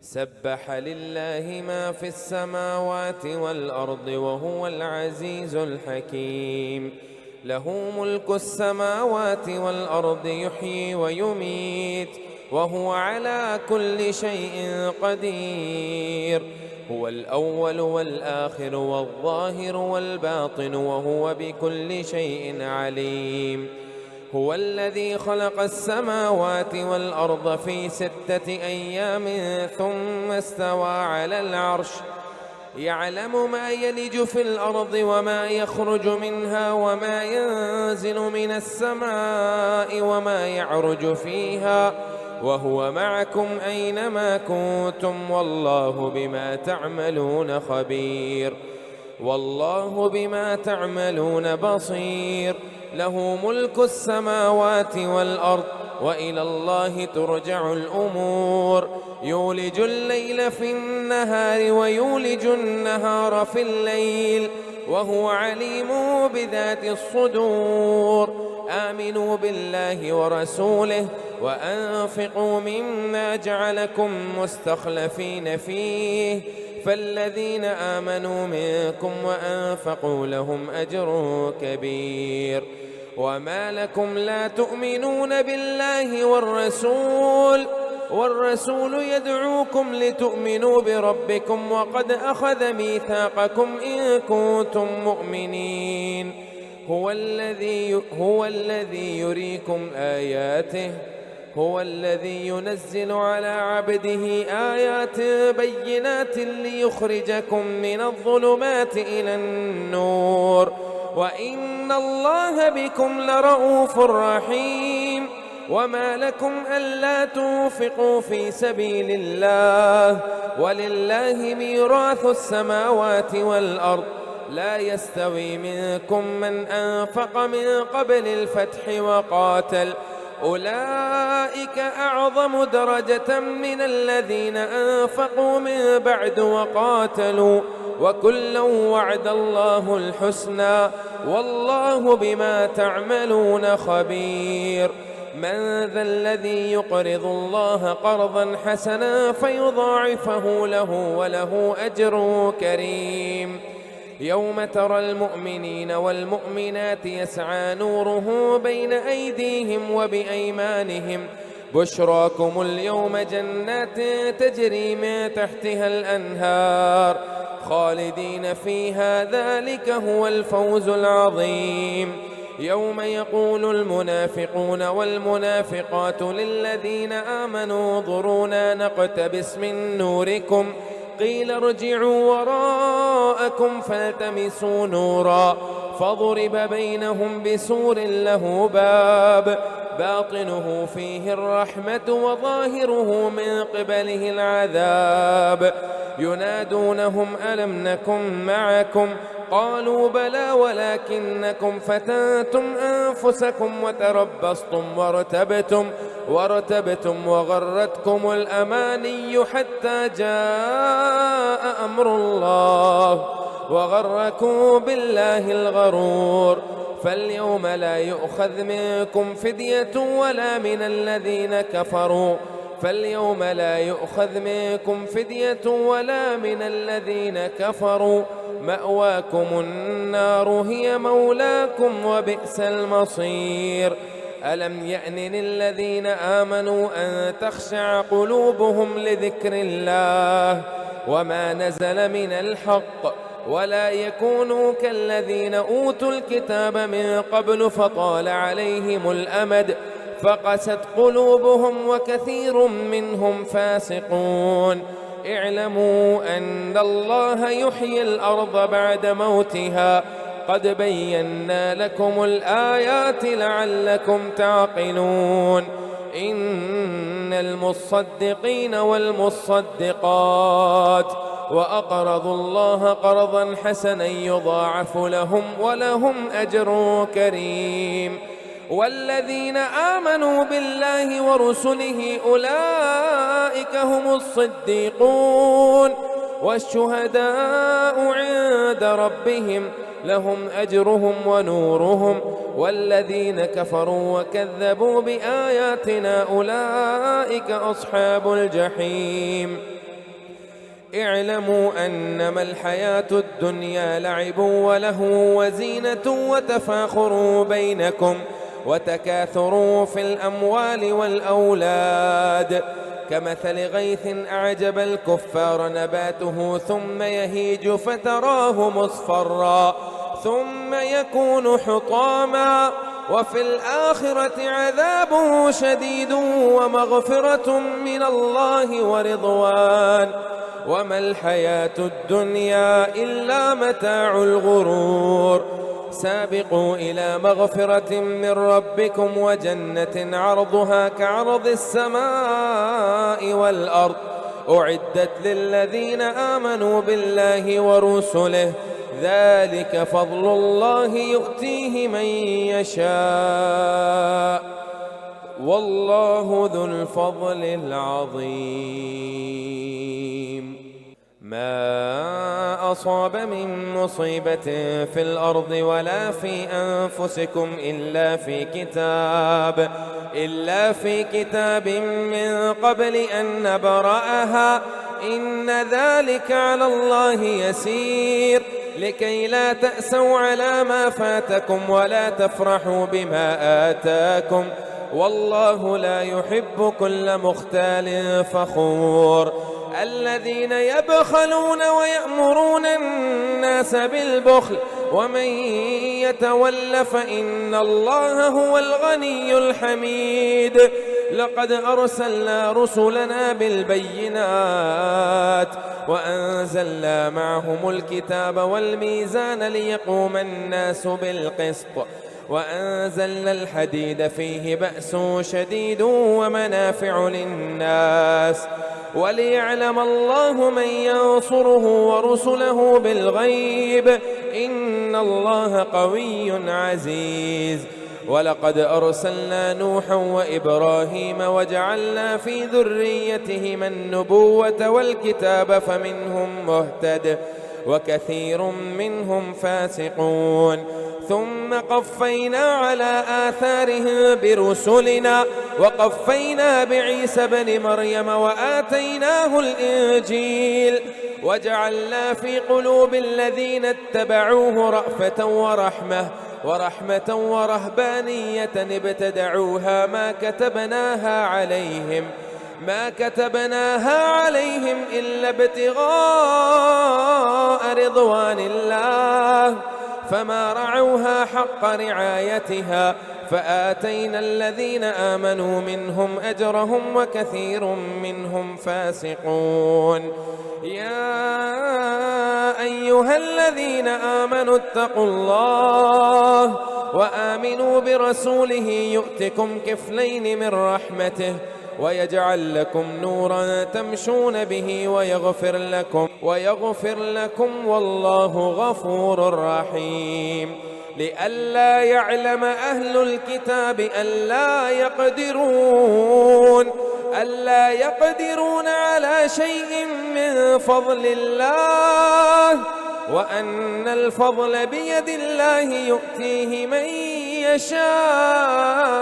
سبح لله ما في السماوات والأرض وهو العزيز الحكيم. له ملك السماوات والأرض يحيي ويميت وهو على كل شيء قدير. هو الأول والآخر والظاهر والباطن وهو بكل شيء عليم. هو الذي خلق السماوات والأرض في 6 أيام ثم استوى على العرش، يعلم ما يلج في الأرض وما يخرج منها وما ينزل من السماء وما يعرج فيها، وهو معكم أينما كنتم والله بما تعملون خبير. والله بما تعملون بصير. له ملك السماوات والأرض وإلى الله ترجع الأمور. يولج الليل في النهار ويولج النهار في الليل وهو عليم بذات الصدور. آمنوا بالله ورسوله وأنفقوا مما جعلكم مستخلفين فيه، فالذين آمنوا منكم وأنفقوا لهم أجر كبير. وما لكم لا تؤمنون بالله والرسول يدعوكم لتؤمنوا بربكم وقد أخذ ميثاقكم إن كنتم مؤمنين. هو الذي يريكم آياته. هو الذي ينزل على عبده آيات بينات ليخرجكم من الظلمات إلى النور، وإن الله بكم لرءوف رحيم. وما لكم ألا تنفقوا في سبيل الله ولله ميراث السماوات والأرض. لا يستوي منكم من أنفق من قبل الفتح وقاتل، أولئك أعظم درجة من الذين أنفقوا من بعد وقاتلوا، وكلا وعد الله الحسنى والله بما تعملون خبير. من ذا الذي يقرض الله قرضا حسنا فيضاعفه له وله أجر كريم. يوم ترى المؤمنين والمؤمنات يسعى نورهم بين أيديهم وبأيمانهم، بشراكم اليوم جنات تجري من تحتها الأنهار خالدين فيها، ذلك هو الفوز العظيم. يوم يقول المنافقون والمنافقات للذين آمنوا انظرونا نقتبس من نوركم قيل ارجعوا وراءكم فالتمسوا نورا فضرب بينهم بسور له باب باطنه فيه الرحمة وظاهره من قبله العذاب. ينادونهم ألم نكن معكم قالوا بلى ولكنكم فتنتم أنفسكم وارتبتم وغرتكم الأماني حتى جاء أمر الله وغركم بالله الغرور. فاليوم لا يؤخذ منكم فدية ولا من الذين كفروا مأواكم النار هي مولاكم وبئس المصير. ألم يأن للذين آمنوا أن تخشع قلوبهم لذكر الله وما نزل من الحق ولا يكونوا كالذين أوتوا الكتاب من قبل فطال عليهم الأمد فقست قلوبهم وكثير منهم فاسقون. اعلموا أن الله يحيي الأرض بعد موتها قد بينا لكم الآيات لعلكم تعقلون. إن المصدقين والمصدقات وأقرضوا الله قرضا حسنا يضاعف لهم ولهم أجر كريم. والذين آمنوا بالله ورسله أولئك هم الصديقون والشهداء عند ربهم لهم أجرهم ونورهم. والذين كفروا وكذبوا بآياتنا أولئك أصحاب الجحيم. اعلموا أنما الحياة الدنيا لعب ولهو وزينة وتفاخر بينكم وتكاثر في الأموال والأولاد كمثل غيث أعجب الكفار نباته ثم يهيج فتراه مصفرا ثم يكون حطاما وفي الآخرة عذاب شديد ومغفرة من الله ورضوان وما الحياة الدنيا إلا متاع الغرور سابقوا إلى مغفرة من ربكم وجنة عرضها كعرض السماء والأرض أعدت للذين آمنوا بالله ورسله ذلك فضل الله يؤتيه من يشاء والله ذو الفضل العظيم ما أصاب من مصيبة في الأرض ولا في أنفسكم إلا في كتاب من قبل أن نبرأها إن ذلك على الله يسير لكي لا تأسوا على ما فاتكم ولا تفرحوا بما آتاكم والله لا يحب كل مختال فخور الذين يبخلون ويأمرون الناس بالبخل ومن يتول فإن الله هو الغني الحميد لقد أرسلنا رسلنا بالبينات وأنزلنا معهم الكتاب والميزان ليقوم الناس بالقسط وأنزلنا الحديد فيه بأس شديد ومنافع للناس وليعلم الله من ينصره ورسله بالغيب إن الله قوي عزيز ولقد أرسلنا نوحا وإبراهيم وجعلنا في ذريتهما النبوة والكتاب فمنهم مهتد وكثير منهم فاسقون ثم قفينا على آثارهم برسلنا وقفينا بعيسى بن مريم وآتيناه الإنجيل وجعلنا في قلوب الذين اتبعوه رأفة ورحمة ورهبانية ابتدعوها ما كتبناها عليهم إلا ابتغاء رضوان الله فما رعوها حق رعايتها فآتينا الذين آمنوا منهم أجرهم وكثير منهم فاسقون يا أيها الذين آمنوا اتقوا الله وآمنوا برسوله يؤتكم كفلين من رحمته ويجعل لكم نورا تمشون به ويغفر لكم والله غفور رحيم لئلا يعلم أهل الكتاب ألا يقدرون على شيء من فضل الله وأن الفضل بيد الله يؤتيه من يشاء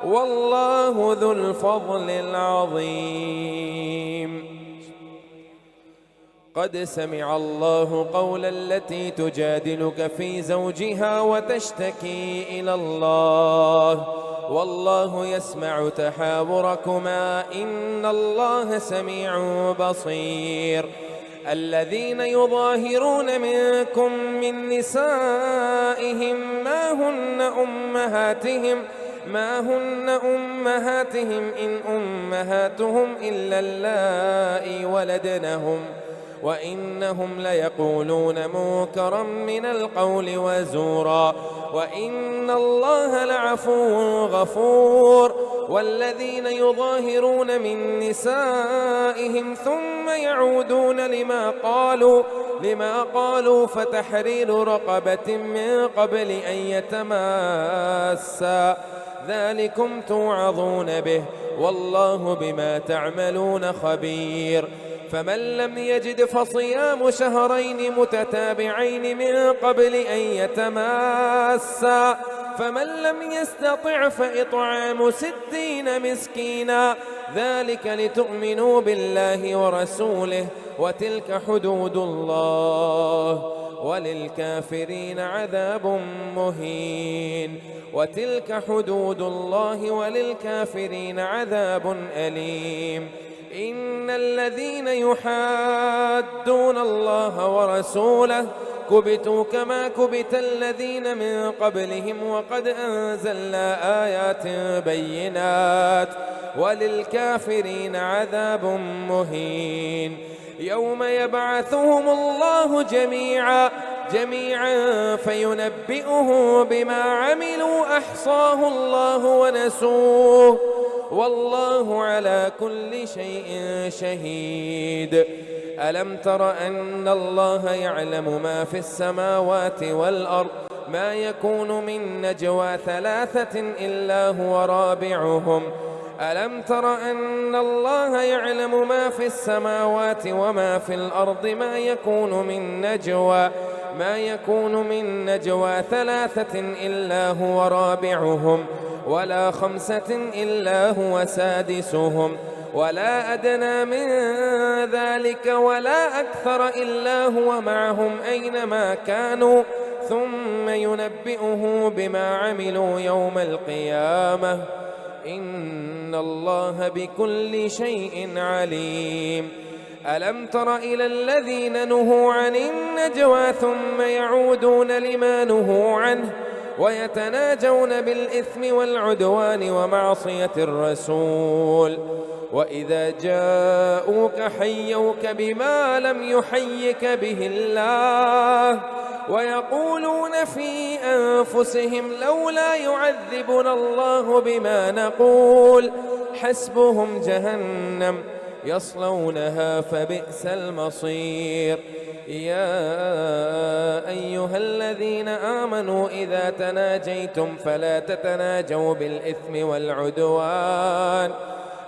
والله ذو الفضل العظيم قد سمع الله قول التي تجادلك في زوجها وتشتكي إلى الله والله يسمع تحاوركما إن الله سميع بصير الذين يظاهرون منكم من نسائهم ما هن أمهاتهم إن أمهاتهم إلا اللائي ولدنهم وإنهم ليقولون منكرا من القول وزورا وإن الله لعفو غفور والذين يظاهرون من نسائهم ثم يعودون لما قالوا فتحرير رقبة من قبل أن يتماسا ذلكم توعظون به والله بما تعملون خبير فمن لم يجد فصيام شهرين متتابعين من قبل أن يتماسا فمن لم يستطع فإطعام 60 مسكينا ذلك لتؤمنوا بالله ورسوله وتلك حدود الله وللكافرين عذاب مهين. وتلك حدود الله وللكافرين عذاب أليم. إن الذين يحادون الله ورسوله كبتوا كما كبت الذين من قبلهم وقد أنزلنا آيات بينات وللكافرين عذاب مهين. يوم يبعثهم الله جميعا فينبئهم بما عملوا أحصاه الله ونسوه والله على كل شيء شهيد. ألم تر أن الله يعلم ما في السماوات والأرض ما يكون من نجوى ثلاثة إلا هو رابعهم. ألم تر أن الله يعلم ما في السماوات وما في الأرض ما يكون من نجوى ثلاثة إلا هو رابعهم ولا خمسة إلا هو سادسهم ولا أدنى من ذلك ولا أكثر إلا هو معهم أينما كانوا ثم ينبئه بما عملوا يوم القيامة إن الله بكل شيء عليم. ألم تر إلى الذين نهوا عن النجوى ثم يعودون لما نهوا عنه ويتناجون بالإثم والعدوان ومعصية الرسول وإذا جاءوك حيوك بما لم يحيك به الله ويقولون في أنفسهم لولا يعذبنا الله بما نقول حسبهم جهنم يصلونها فبئس المصير. يا أيها الذين آمنوا إذا تناجيتم فلا تتناجوا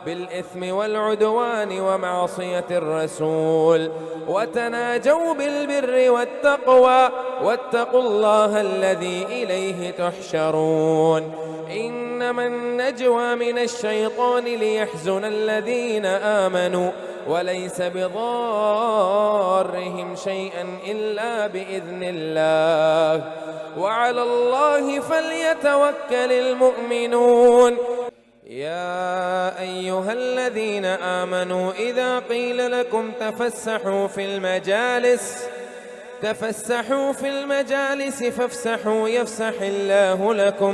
بالإثم والعدوان ومعصية الرسول وتناجوا بالبر والتقوى واتقوا الله الذي إليه تحشرون. إنما النجوى من الشيطان ليحزن الذين آمنوا وليس بضارهم شيئا إلا بإذن الله وعلى الله فليتوكل المؤمنون. يا أيها الذين آمنوا إذا قيل لكم تفسحوا في المجالس فافسحوا يفسح الله لكم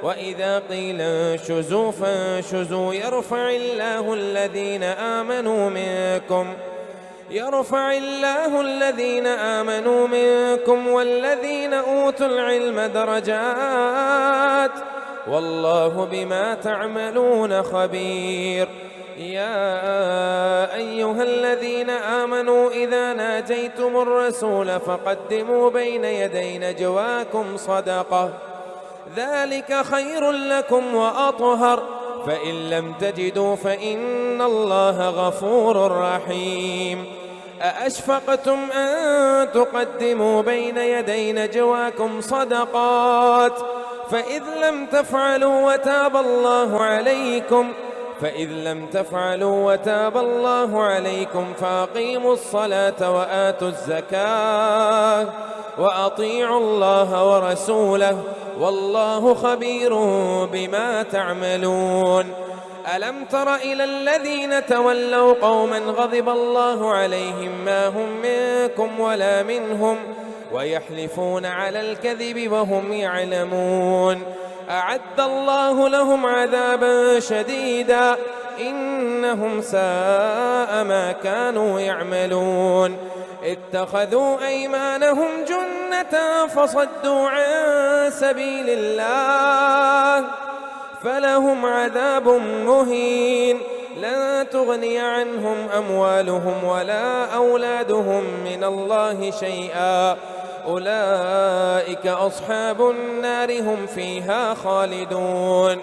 وإذا قيل انشزوا فانشزوا يرفع الله الذين آمنوا منكم والذين أوتوا العلم درجات والله بما تعملون خبير. يا أيها الذين آمنوا إذا ناجيتم الرسول فقدموا بين يدي نجواكم صدقة ذلك خير لكم وأطهر فإن لم تجدوا فإن الله غفور رحيم. أأشفقتم أن تقدموا بين يدي نجواكم صدقات فإذ لم تفعلوا وتاب الله عليكم فأقيموا الصلاة وآتوا الزكاة وأطيعوا الله ورسوله والله خبير بما تعملون. ألم تر إلى الذين تولوا قوما غضب الله عليهم ما هم منكم ولا منهم ويحلفون على الكذب وهم يعلمون أعد الله لهم عذابا شديدا إنهم ساء ما كانوا يعملون. اتخذوا أيمانهم جنة فصدوا عن سبيل الله فلهم عذاب مهين لن تغني عنهم أموالهم ولا أولادهم من الله شيئا أولئك أصحاب النار هم فيها خالدون.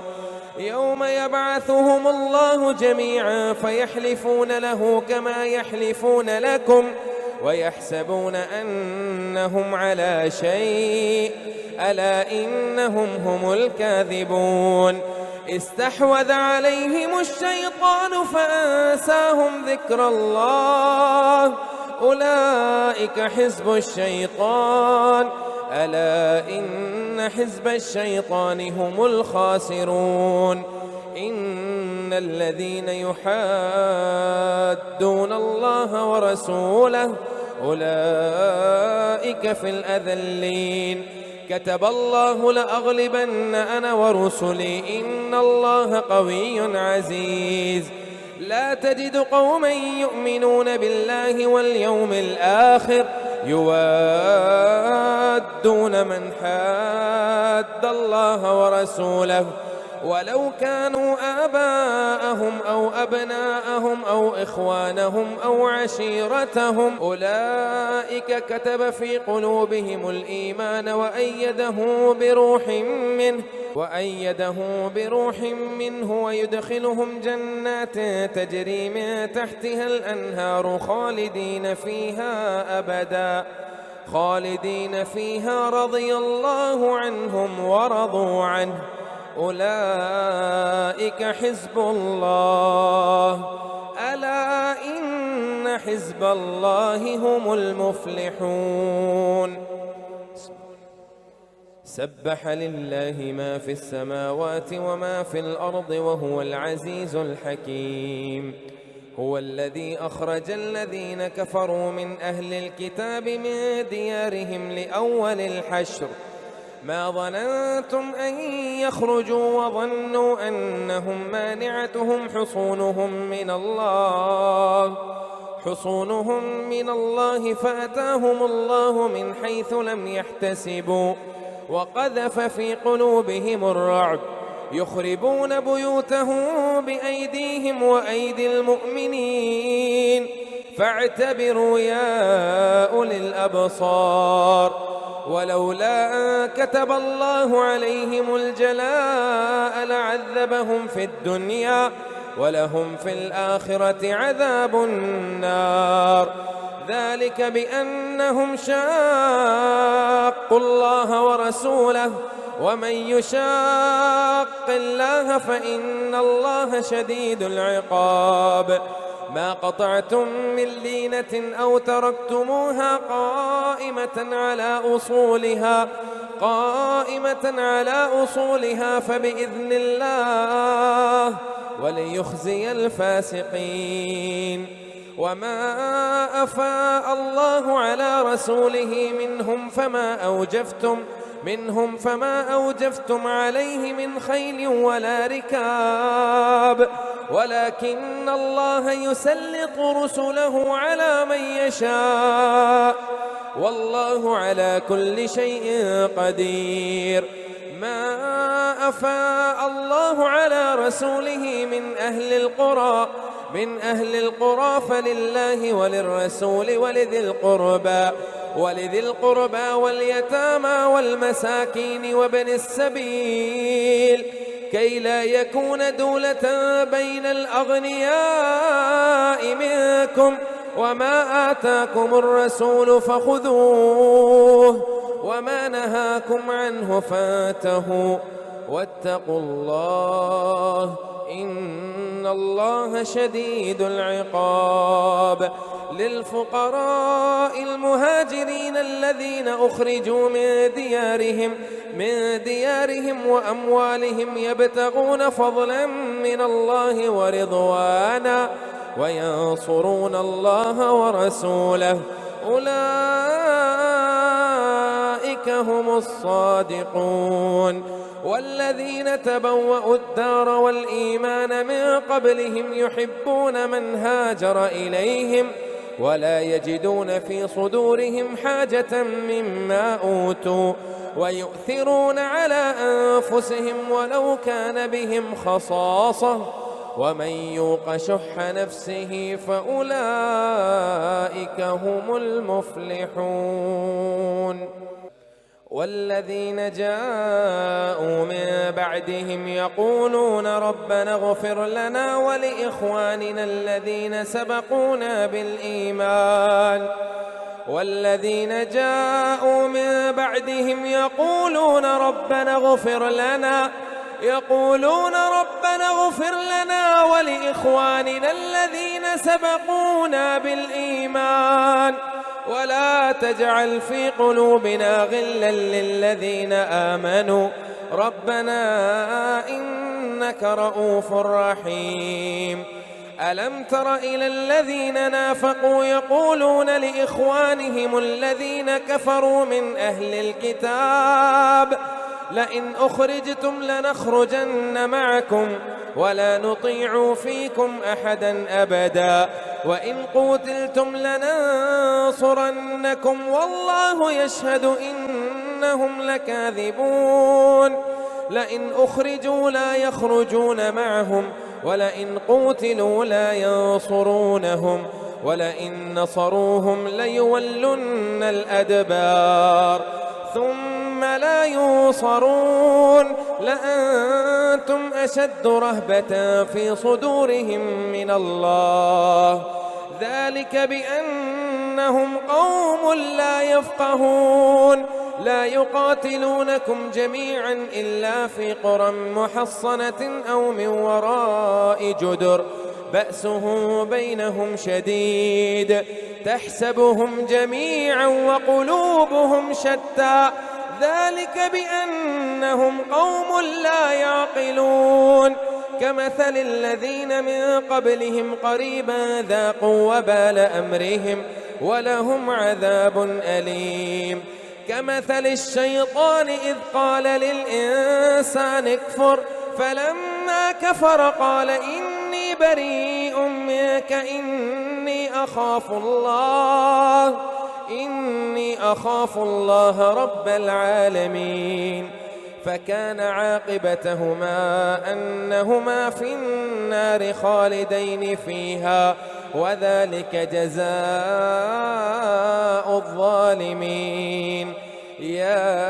يوم يبعثهم الله جميعا فيحلفون له كما يحلفون لكم ويحسبون أنهم على شيء ألا إنهم هم الكاذبون. استحوذ عليهم الشيطان فأنساهم ذكر الله أولئك حزب الشيطان ألا إن حزب الشيطان هم الخاسرون إن الذين يحادون الله ورسوله أولئك في الأذلين كتب الله لأغلبن أنا ورسلي إن الله قوي عزيز لا تجد قوما يؤمنون بالله واليوم الآخر يوادون من حاد الله ورسوله ولو كانوا آباءهم أو أبناءهم أو إخوانهم أو عشيرتهم أولئك كتب في قلوبهم الإيمان وأيده بروح منه ويدخلهم جنات تجري من تحتها الأنهار خالدين فيها رضي الله عنهم ورضوا عنه أولئك حزب الله ألا إن حزب الله هم المفلحون سبح لله ما في السماوات وما في الأرض وهو العزيز الحكيم هو الذي أخرج الذين كفروا من أهل الكتاب من ديارهم لأول الحشر ما ظننتم أن يخرجوا وظنوا أنهم مانعتهم حصونهم من الله فأتاهم الله من حيث لم يحتسبوا وقذف في قلوبهم الرعب يخربون بيوتهم بأيديهم وأيدي المؤمنين فاعتبروا يا أولي الأبصار ولولا أن كتب الله عليهم الجلاء لعذبهم في الدنيا ولهم في الآخرة عذاب النار ذلك بأنهم شاقوا الله ورسوله ومن يشاق الله فإن الله شديد العقاب ما قطعتم من لينة أو تركتموها قائمة على أصولها فبإذن الله وليخزي الفاسقين وما أفاء الله على رسوله منهم فما أوجفتم عليه من خيل ولا ركاب ولكن الله يسلط رسله على من يشاء والله على كل شيء قدير ما أفاء الله على رسوله من أهل القرى فلله وللرسول ولذي القربى واليتامى والمساكين وابن السبيل كي لا يكون دولة بين الأغنياء منكم وما آتاكم الرسول فخذوه وما نهاكم عنه فانتهوا واتقوا الله إن الله شديد العقاب للفقراء المهاجرين الذين أخرجوا من ديارهم وأموالهم يبتغون فضلا من الله ورضوانا وينصرون الله ورسوله أولئك هم الصادقون والذين تبوأوا الدار والإيمان من قبلهم يحبون من هاجر إليهم ولا يجدون في صدورهم حاجة مما أوتوا ويؤثرون على أنفسهم ولو كان بهم خصاصة ومن يوق شح نفسه فأولئك هم المفلحون والذين جاءوا من بعدهم يقولون ربنا اغفر لنا ولإخواننا الذين سبقونا بالإيمان والذين جاءوا من بعدهم يقولون ربنا اغفر لنا يقولون ربنا اغفر لنا ولإخواننا الذين سبقونا بالإيمان ولا تجعل في قلوبنا غلا للذين آمنوا ربنا إنك رؤوف رحيم. ألم تر إلى الذين نافقوا يقولون لإخوانهم الذين كفروا من أهل الكتاب لئن أخرجتم لنخرجن معكم ولا نطيع فيكم أحدا أبدا وإن قتلتم لننصرنكم والله يشهد إنهم لكاذبون. لئن أخرجوا لا يخرجون معهم ولئن قتلوا لا ينصرونهم ولئن نصروهم ليولن الأدبار ثم لا ينصرون لأنتم أشد رهبة في صدورهم من الله ذلك بأنهم قوم لا يفقهون لا يقاتلونكم جميعا إلا في قرى محصنة أو من وراء جدر بأسهم بينهم شديد تحسبهم جميعا وقلوبهم شتى ذلك بأنهم قوم لا يعقلون كمثل الذين من قبلهم قريبا ذاقوا وبال أمرهم ولهم عذاب أليم كمثل الشيطان إذ قال للإنسان اكفر فلما كفر قال إني بريء منك إني أخاف الله رب العالمين. فكان عاقبتهما أنهما في النار خالدين فيها وذلك جزاء الظالمين. يا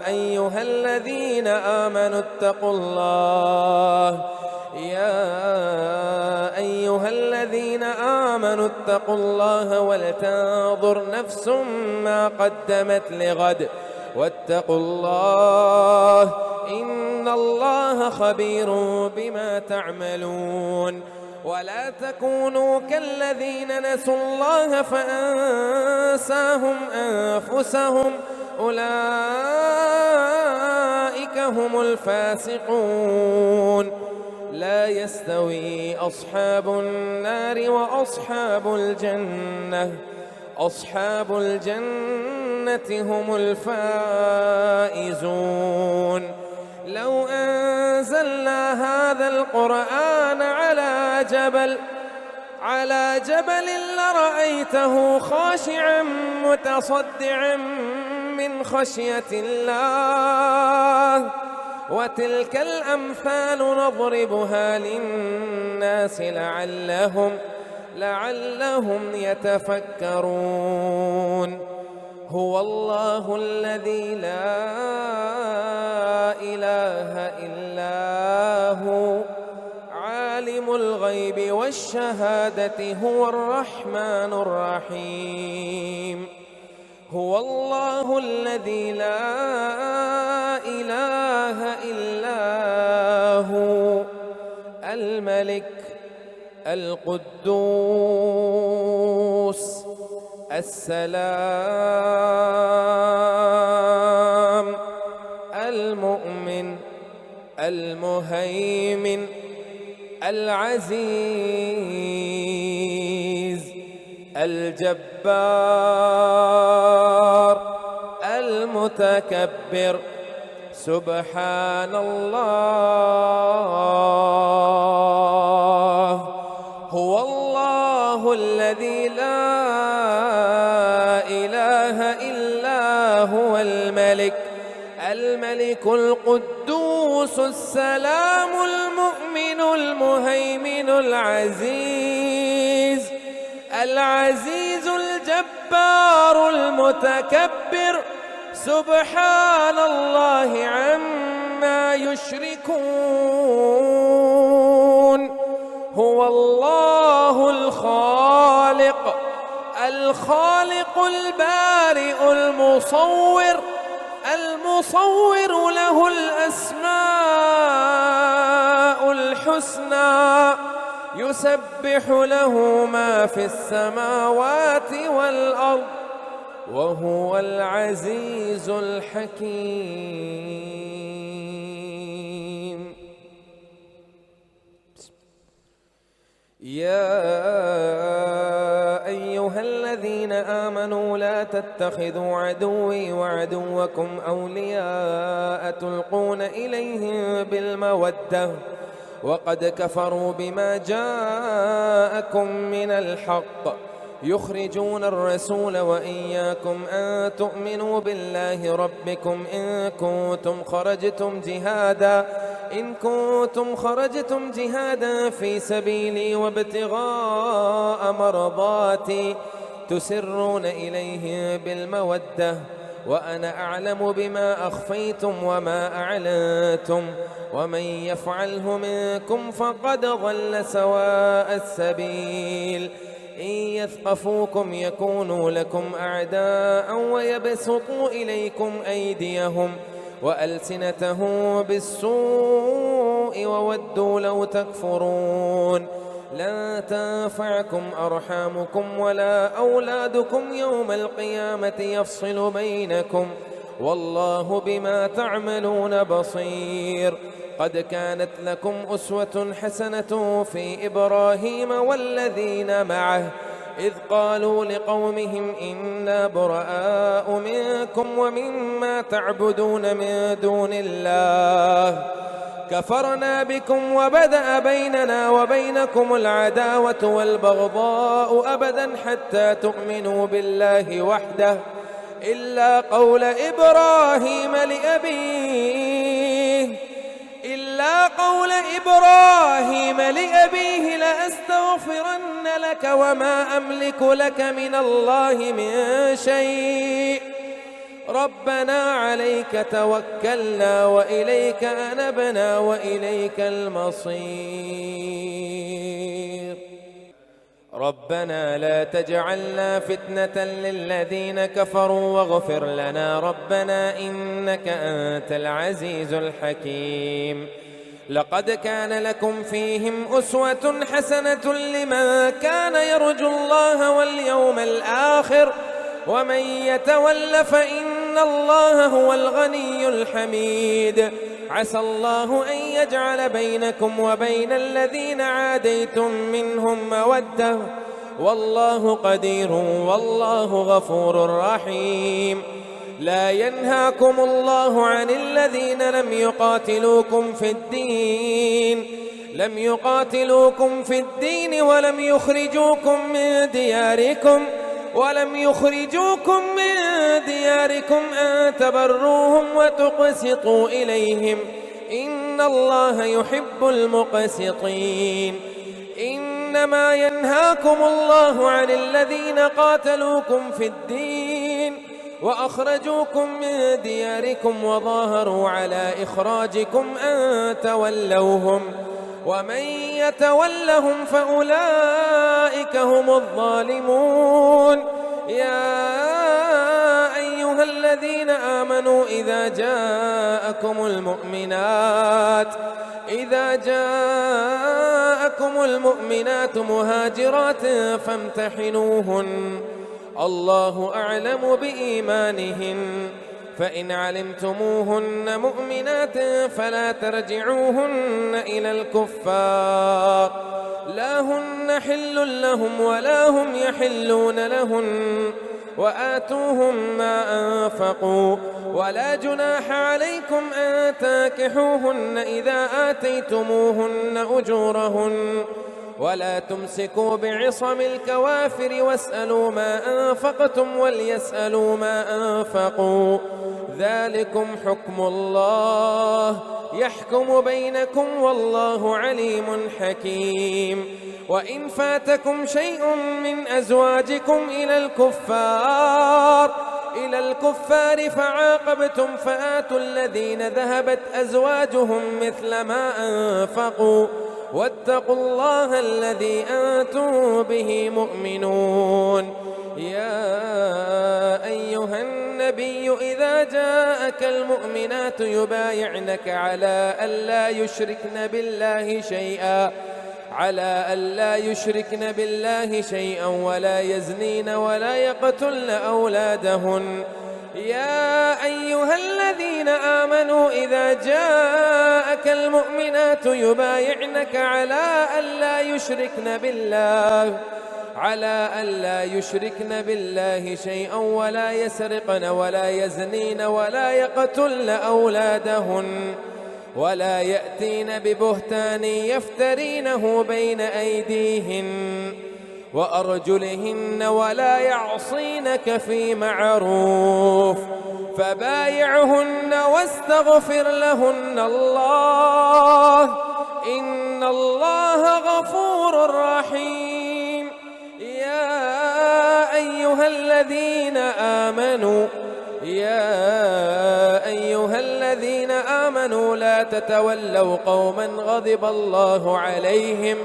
أيها الذين آمنوا اتقوا الله ولتنظر نفس ما قدمت لغد واتقوا الله إن الله خبير بما تعملون. ولا تكونوا كالذين نسوا الله فأنساهم أنفسهم أولئك هم الفاسقون. لا يستوي أصحاب النار وأصحاب الجنة هم الفائزون. لو أنزلنا هذا القرآن على جبل لرأيته خاشعا متصدعا من خشية الله وتلك الأمثال نضربها للناس لعلهم يتفكرون. هو الله الذي لا إله إلا هو عالم الغيب والشهادة هو الرحمن الرحيم. هو الله الذي لا إله إلا هو الملك القدوس السلام المؤمن المهيمن العزيز الجبار المتكبر. سبحان الله. هو الله الذي لا إله إلا هو الملك القدوس السلام المؤمن المهيمن العزيز الجبار المتكبر. سبحان الله عما يشركون. هو الله الخالق البارئ المصور المصور له الأسماء الحسنى يسبح له ما في السماوات والأرض وهو العزيز الحكيم. يا أيها الذين آمنوا لا تتخذوا عدوي وعدوكم أولياء تلقون إليهم بالمودة وقد كفروا بما جاءكم من الحق يخرجون الرسول وإياكم أن تؤمنوا بالله ربكم إن كنتم خرجتم جهادا في سبيلي وابتغاء مرضاتي تسرون إليه بالمودة وأنا أعلم بما أخفيتم وما أعلنتم ومن يفعله منكم فقد ضل سواء السبيل. إن يثقفوكم يكونوا لكم أعداء ويبسطوا إليكم أيديهم وألسنتهم بالسوء وودوا لو تكفرون. لن تنفعكم أرحامكم ولا أولادكم يوم القيامة يفصل بينكم والله بما تعملون بصير. قد كانت لكم أسوة حسنة في إبراهيم والذين معه إذ قالوا لقومهم إنا براء منكم ومما تعبدون من دون الله كفرنا بكم وبدأ بيننا وبينكم العداوة والبغضاء أبدا حتى تؤمنوا بالله وحده إلا قول إبراهيم لأبيه لأستغفرن لك وما أملك لك من الله من شيء ربنا عليك توكلنا وإليك أنبنا وإليك المصير. ربنا لا تجعلنا فتنة للذين كفروا واغفر لنا ربنا إنك أنت العزيز الحكيم. لقد كان لكم فيهم أسوة حسنة لمن كان يرجو الله واليوم الآخر ومن يتول فإن الله هو الغني الحميد. عسى الله أن يجعل بينكم وبين الذين عاديتم منهم مودة والله قدير والله غفور رحيم. لا ينهاكم الله عن الذين لم يقاتلوكم في الدين ولم يخرجوكم من دياركم أن تبروهم وتقسطوا إليهم إن الله يحب المقسطين. إنما ينهاكم الله عن الذين قاتلوكم في الدين وأخرجوكم من دياركم وظاهروا على إخراجكم أن تولوهم ومن يتولهم فأولئك هم الظالمون. يا أيها الذين آمنوا إذا جاءكم المؤمنات مهاجرات فامتحنوهن الله أعلم بإيمانهن فإن علمتموهن مؤمنات فلا ترجعوهن إلى الكفار لا هن حل لهم ولا هم يحلون لهن وآتوهم ما أنفقوا ولا جناح عليكم أن تنكحوهن إذا آتيتموهن أجورهن ولا تمسكوا بعصم الكوافر واسألوا ما أنفقتم وليسألوا ما أنفقوا ذلكم حكم الله يحكم بينكم والله عليم حكيم. وإن فاتكم شيء من أزواجكم إلى الكفار فعاقبتم فآتوا الذين ذهبت أزواجهم مثل ما أنفقوا واتقوا الله الذي أنتم به مؤمنون. يا أيها النبي إذا جاءك المؤمنات يبايعنك على ألا يشركن بالله شيئا ولا يزنين ولا يقتلن أولادهن. يا أيها الذين آمنوا إذا جاءك المؤمنات يبايعنك على ألا يشركن بالله شيئا ولا يسرقن ولا يزنين ولا يقتلن أولادهن ولا يأتين ببهتان يفترينه بين أيديهن وأرجلهن ولا يعصينك في معروف فبايعهن واستغفر لهن الله إن الله غفور رحيم. يا أيها الذين آمنوا لا تتولوا قوما غضب الله عليهم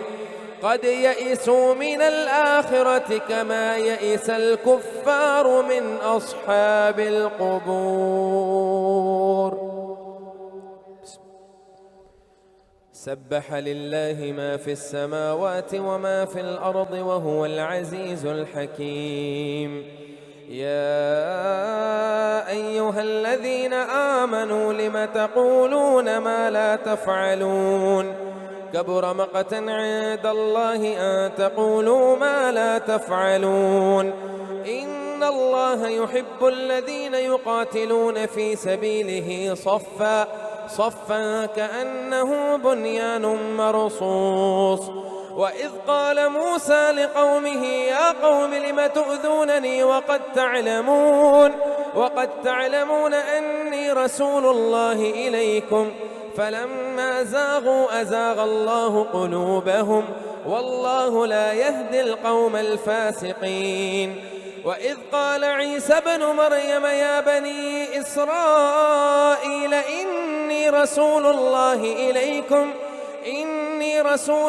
قد يئسوا من الآخرة كما يئس الكفار من أصحاب القبور. سبح لله ما في السماوات وما في الأرض وهو العزيز الحكيم. يا أيها الذين آمنوا لم تقولون ما لا تفعلون كبر مقتا عند الله أن تقولوا ما لا تفعلون. إن الله يحب الذين يقاتلون في سبيله صفا كأنه بنيان مرصوص. وإذ قال موسى لقومه يا قوم لم تؤذونني وقد تعلمون أني رسول الله إليكم فلما زاغوا أزاغ الله قلوبهم والله لا يهدي القوم الفاسقين. وإذ قال عيسى ابن مريم يا بني إسرائيل إني رسول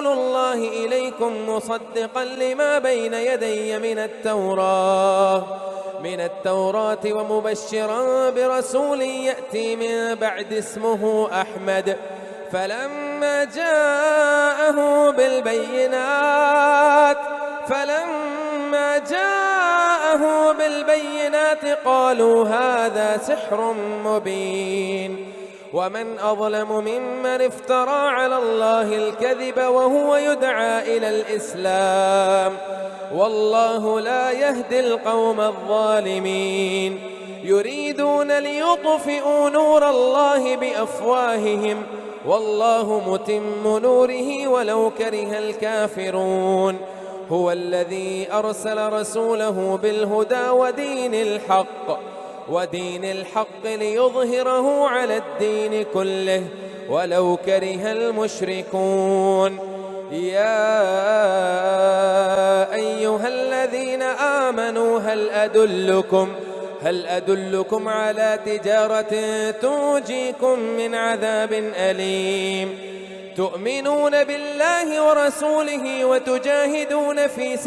الله إليكم مصدقا لما بين يدي من التوراة ومبشرا برسول يأتي من بعد اسمه أحمد. فلما جاءه بالبينات قالوا هذا سحر مبين. ومن أظلم ممن افترى على الله الكذب وهو يدعى إلى الإسلام والله لا يهدي القوم الظالمين. يريدون ليطفئوا نور الله بأفواههم والله متم نوره ولو كره الكافرون. هو الذي أرسل رسوله بالهدى ودين الحق ليظهره على الدين كله ولو كره المشركون. يا أيها الذين آمنوا هل أدلكم على تجارة تنجيكم من عذاب أليم تؤمنون بالله ورسوله وتجاهدون في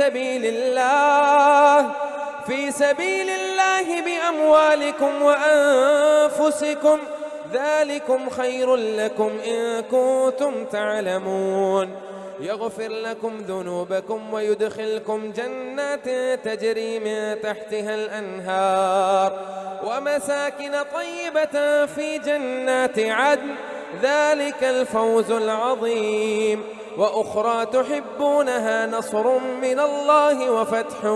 سبيل الله بأموالكم وأنفسكم ذلكم خير لكم إن كنتم تعلمون. يغفر لكم ذنوبكم ويدخلكم جنات تجري من تحتها الأنهار ومساكن طيبة في جنات عدن ذلك الفوز العظيم. وأخرى تحبونها نصر من الله وفتح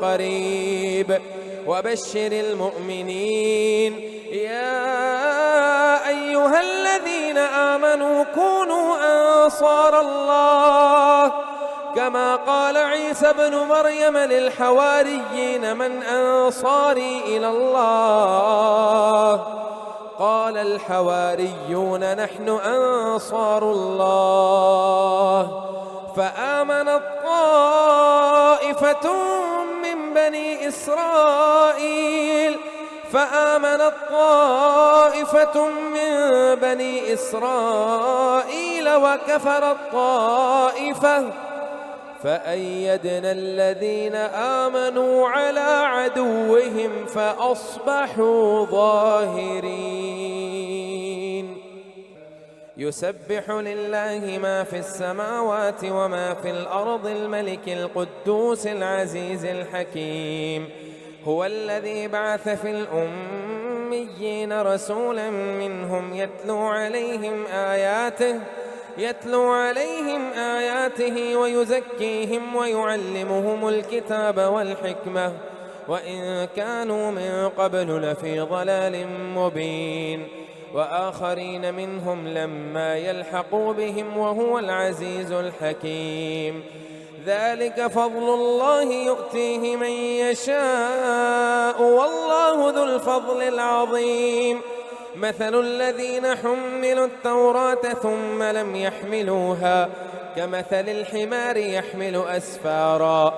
قريب وبشر المؤمنين. يا أيها الذين آمنوا كونوا أنصار الله كما قال عيسى ابن مريم للحواريين من أنصاري إلى الله قال الحواريون نحن أنصار الله. فآمنت طائفة من بني إسرائيل فآمنت طائفة من بني إسرائيل وكفرت طائفة فأيدنا الذين آمنوا على عدوهم فأصبحوا ظاهرين. يسبح لله ما في السماوات وما في الأرض الملك القدوس العزيز الحكيم. هو الذي بعث في الأميين رسولا منهم يتلو عليهم آياته ويزكيهم ويعلمهم الكتاب والحكمة وإن كانوا من قبل لفي ضلال مبين. وآخرين منهم لما يلحقوا بهم وهو العزيز الحكيم. ذلك فضل الله يؤتيه من يشاء والله ذو الفضل العظيم. مثل الذين حملوا التوراة ثم لم يحملوها كمثل الحمار يحمل أسفارا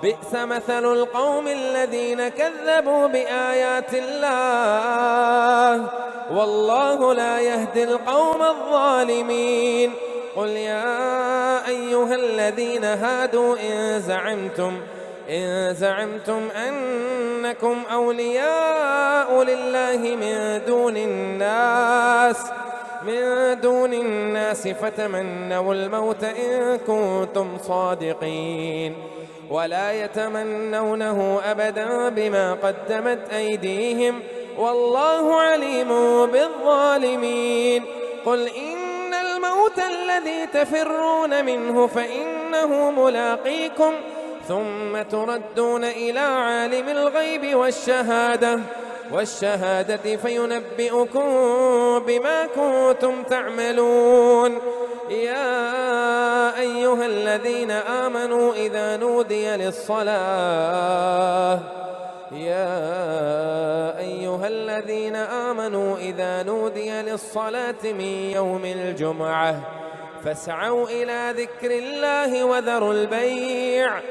بئس مثل القوم الذين كذبوا بآيات الله والله لا يهدي القوم الظالمين. قل يا أيها الذين هادوا إن زعمتم أنكم أولياء لله من دون الناس فتمنوا الموت إن كنتم صادقين ولا يتمنونه أبدا بما قدمت أيديهم والله عليم بالظالمين. قل إن الموت الذي تفرون منه فإنه ملاقيكم ثم تردون إلى عالم الغيب والشهادة فينبئكم بما كنتم تعملون. يا أيها الذين آمنوا إذا نودي للصلاة من يوم الجمعة فاسعوا إلى ذكر الله وذروا البيع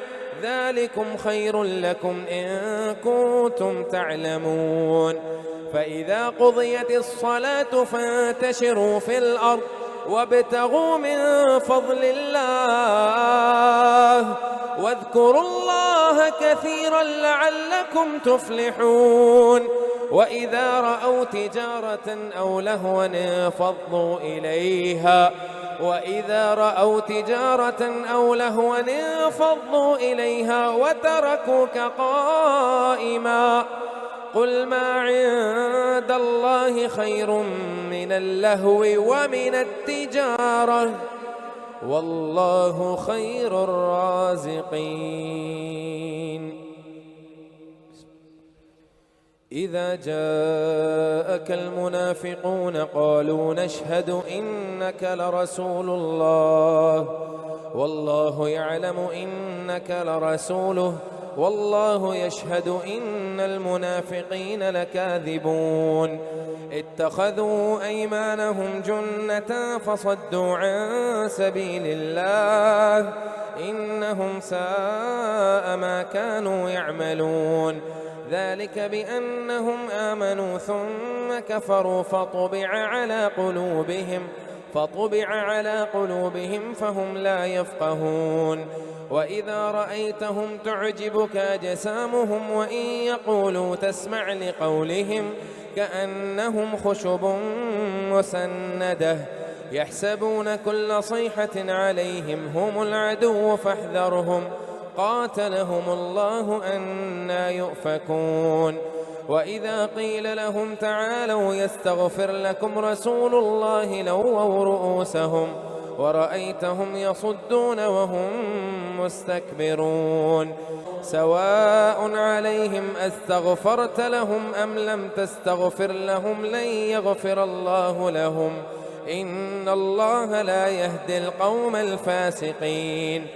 ذلكم خير لكم إن كنتم تعلمون. فإذا قضيت الصلاة فانتشروا في الأرض وابتغوا من فضل الله واذكروا الله كثيرا لعلكم تفلحون. وإذا رأوا تجارة أو لهوا انفضوا إليها وتركوك قائما. قل ما عند الله خير من اللهو ومن التجارة والله خير الرازقين. إذا جاءك المنافقون قالوا نشهد إنك لرسول الله والله يعلم إنك لرسوله والله يشهد إن المنافقين لكاذبون. اتخذوا أيمانهم جنة فصدوا عن سبيل الله إنهم ساء ما كانوا يعملون. ذلك بأنهم آمنوا ثم كفروا فطبع على قلوبهم فهم لا يفقهون. وإذا رأيتهم تعجبك أجسامهم وإن يقولوا تسمع لقولهم كأنهم خشب مسندة يحسبون كل صيحة عليهم هم العدو فاحذرهم قاتلهم الله أنى يؤفكون. وإذا قيل لهم تعالوا يستغفر لكم رسول الله لووا رؤوسهم ورأيتهم يصدون وهم مستكبرون. سواء عليهم أستغفرت لهم أم لم تستغفر لهم لن يغفر الله لهم إن الله لا يهدي القوم الفاسقين.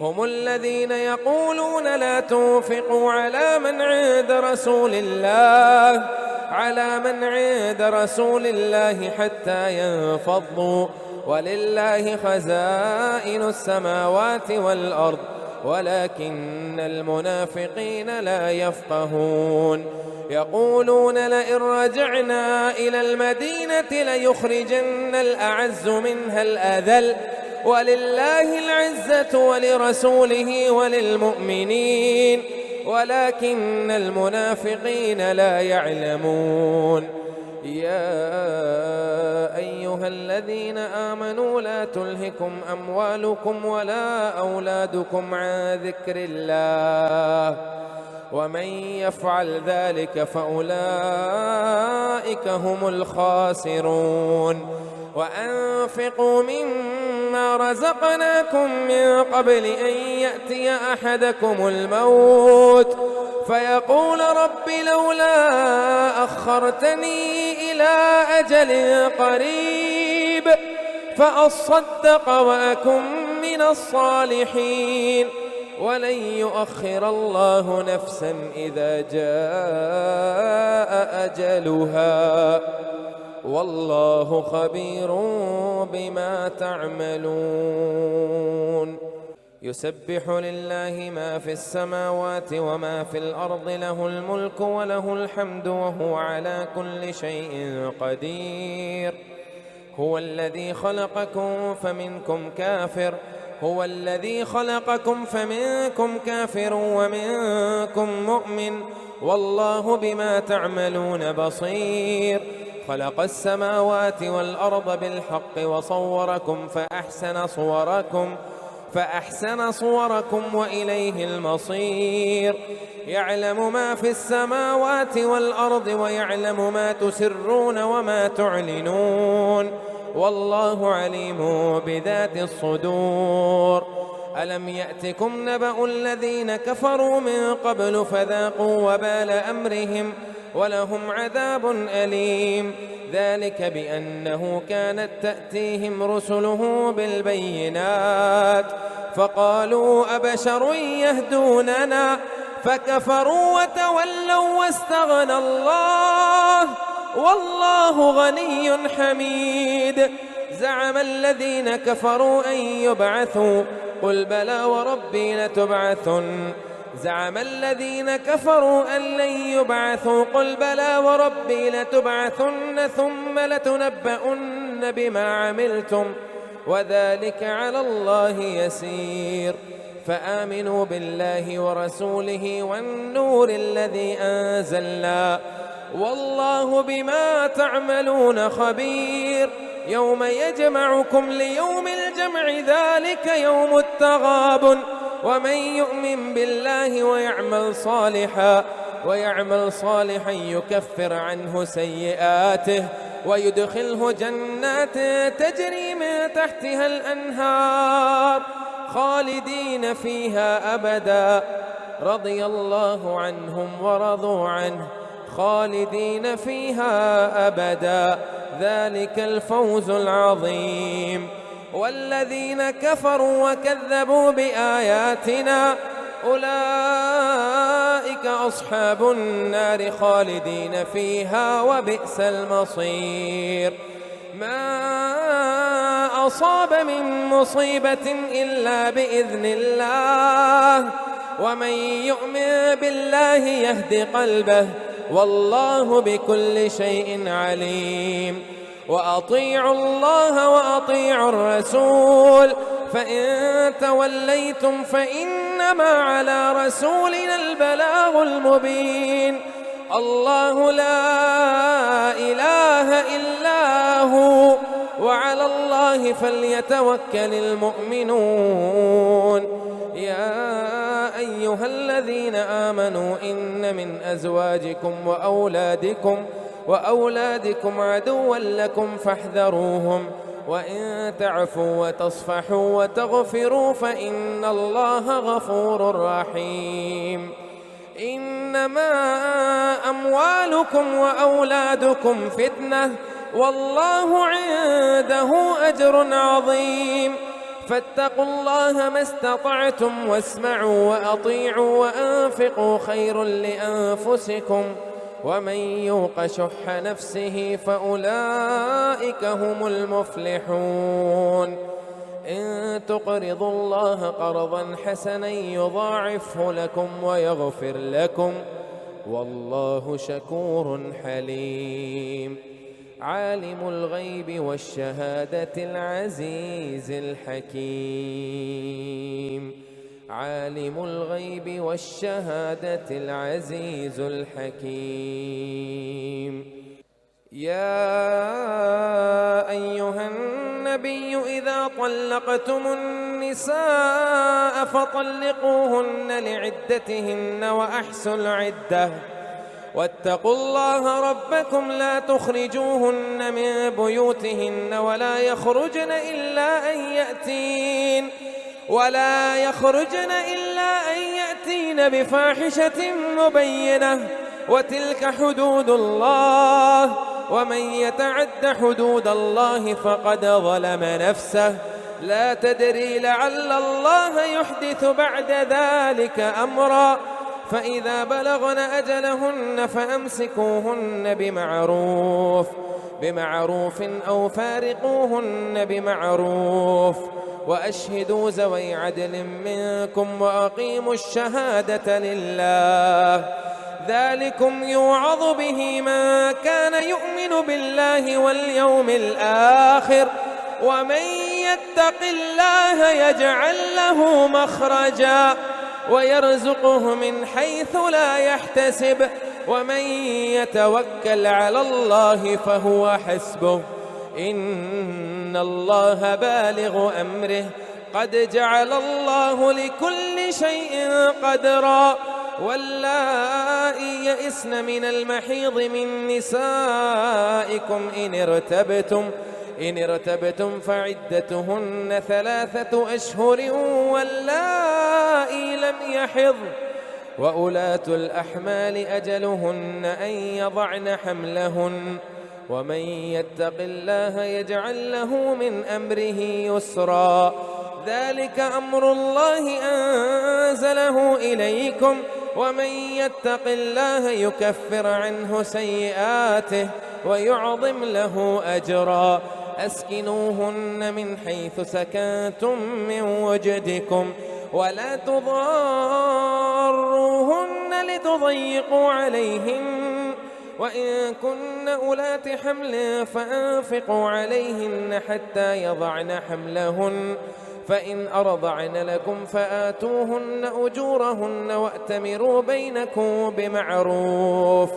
هم الذين يقولون لا تنفقوا على من عند رسول الله حتى ينفضوا ولله خزائن السماوات والأرض ولكن المنافقين لا يفقهون يقولون لئن رجعنا إلى المدينة ليخرجن الأعز منها الأذل ولله العزة ولرسوله وللمؤمنين ولكن المنافقين لا يعلمون يا أيها الذين آمنوا لا تلهكم أموالكم ولا أولادكم عن ذكر الله ومن يفعل ذلك فأولئك هم الخاسرون وأنفقوا مما رزقناكم من قبل أن يأتي أحدكم الموت فيقول رب لولا أخرتني إلى أجل قريب فأصدق وأكن من الصالحين ولن يؤخر الله نفسا إذا جاء أجلها والله خبير بما تعملون يسبح لله ما في السماوات وما في الأرض له الملك وله الحمد وهو على كل شيء قدير هو الذي خلقكم فمنكم كافر هو الذي خلقكم فمنكم كافر ومنكم مؤمن والله بما تعملون بصير خلق السماوات والأرض بالحق وصوركم فأحسن صوركم وإليه المصير يعلم ما في السماوات والأرض ويعلم ما تسرون وما تعلنون والله عليم بذات الصدور ألم يأتكم نبأ الذين كفروا من قبل فذاقوا وبال أمرهم ولهم عذاب أليم ذلك بأنه كانت تأتيهم رسله بالبينات فقالوا أبشر يهدوننا فكفروا وتولوا واستغنى الله والله غني حميد زعم الذين كفروا أن يبعثوا قل بلى وربي لتبعثن زعم الذين كفروا أن لن يبعثوا قل بلى وربي لتبعثن ثم لتنبؤن بما عملتم وذلك على الله يسير فآمنوا بالله ورسوله والنور الذي أنزلنا والله بما تعملون خبير يوم يجمعكم ليوم الجمع ذلك يوم التغابن ومن يؤمن بالله ويعمل صالحا يكفر عنه سيئاته ويدخله جنات تجري من تحتها الأنهار خالدين فيها أبدا رضي الله عنهم ورضوا عنه خالدين فيها أبدا ذلك الفوز العظيم والذين كفروا وكذبوا بآياتنا أولئك أصحاب النار خالدين فيها وبئس المصير ما أصاب من مصيبة إلا بإذن الله ومن يؤمن بالله يهد قلبه والله بكل شيء عليم وأطيعوا الله وأطيعوا الرسول فإن توليتم فإنما على رسولنا البلاغ المبين الله لا إله إلا هو وعلى الله فليتوكل المؤمنون يا أيها الذين آمنوا إن من أزواجكم وأولادكم عدوا لكم فاحذروهم وإن تعفوا وتصفحوا وتغفروا فإن الله غفور رحيم إنما أموالكم وأولادكم فتنة والله عنده أجر عظيم فاتقوا الله ما استطعتم واسمعوا وأطيعوا وأنفقوا خير لأنفسكم ومن يوق شح نفسه فأولئك هم المفلحون إن تقرضوا الله قرضا حسنا يضاعفه لكم ويغفر لكم والله شكور حليم. عالم الغيب والشهادة العزيز الحكيم. عالم الغيب والشهادة العزيز الحكيم. يا أيها النبي إذا طلقتم النساء فطلقوهن لعدتهن وأحسوا العدة واتقوا الله ربكم لا تخرجوهن من بيوتهن ولا يخرجن إلا أن يأتين بفاحشة مبينة وتلك حدود الله ومن يتعد حدود الله فقد ظلم نفسه لا تدري لعل الله يحدث بعد ذلك أمرا فإذا بلغن أجلهن فأمسكوهن بمعروف أو فارقوهن بمعروف وأشهدوا ذوي عدل منكم وأقيموا الشهادة لله ذلكم يوعظ به من كان يؤمن بالله واليوم الآخر ومن يتق الله يجعل له مخرجا ويرزقه من حيث لا يحتسب ومن يتوكل على الله فهو حسبه إن الله بالغ أمره قد جعل الله لكل شيء قدرا. واللائي يئسن من المحيض من نسائكم إن ارتبتم فعدتهن 3 أشهر واللائي لم يحضن وأولاة الأحمال أجلهن أن يضعن حملهن ومن يتق الله يجعل له من أمره يسرا ذلك أمر الله أنزله إليكم ومن يتق الله يكفر عنه سيئاته ويعظم له أجرا. أسكنوهن من حيث سكنتم من وجدكم ولا تضاروهن لتضيقوا عليهن وإن كن أولات حمل فأنفقوا عليهن حتى يضعن حملهن فإن أرضعن لكم فآتوهن أجورهن وأتمروا بينكم بمعروف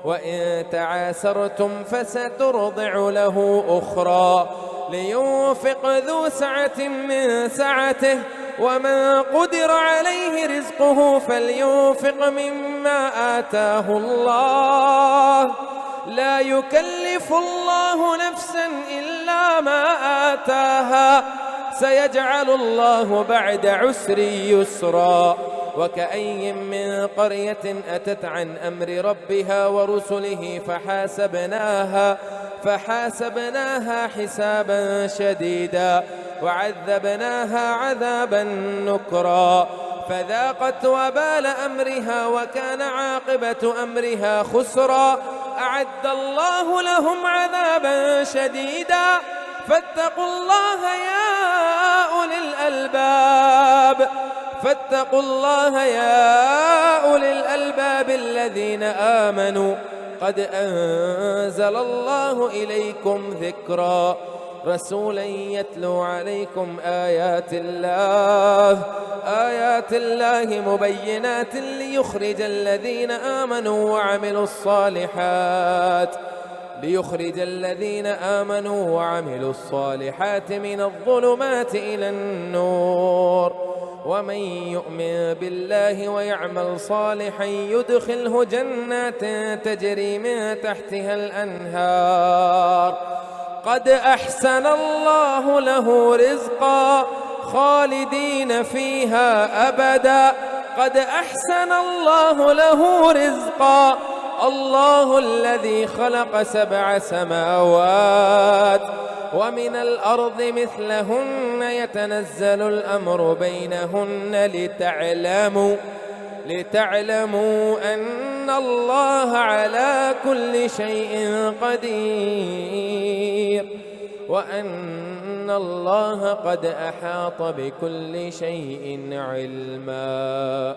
وإن تعاسرتم فسترضع له أخرى لينفق ذو سعة من سعته ومن قدر عليه رزقه فلينفق مما آتاه الله لا يكلف الله نفسا إلا ما آتاها سيجعل الله بعد عسر يسرا. وكأي من قرية أتت عن أمر ربها ورسله فحاسبناها حسابا شديدا وعذبناها عذابا نكرا فذاقت وبال أمرها وكان عاقبة أمرها خسرا. أعد الله لهم عذابا شديدا فاتقوا الله يا أولي الألباب الذين آمنوا قد أنزل الله إليكم ذكرا رسولا يتلو عليكم آيات الله مبينات ليخرج الذين آمنوا وعملوا الصالحات من الظلمات إلى النور ومن يؤمن بالله ويعمل صالحا يدخله جنات تجري من تحتها الأنهار قد أحسن الله له رزقا خالدين فيها أبدا قد أحسن الله له رزقا. الله الذي خلق 7 سماوات ومن الأرض مثلهن يتنزل الأمر بينهن لتعلموا أن الله على كل شيء قدير وأن الله قد أحاط بكل شيء علما.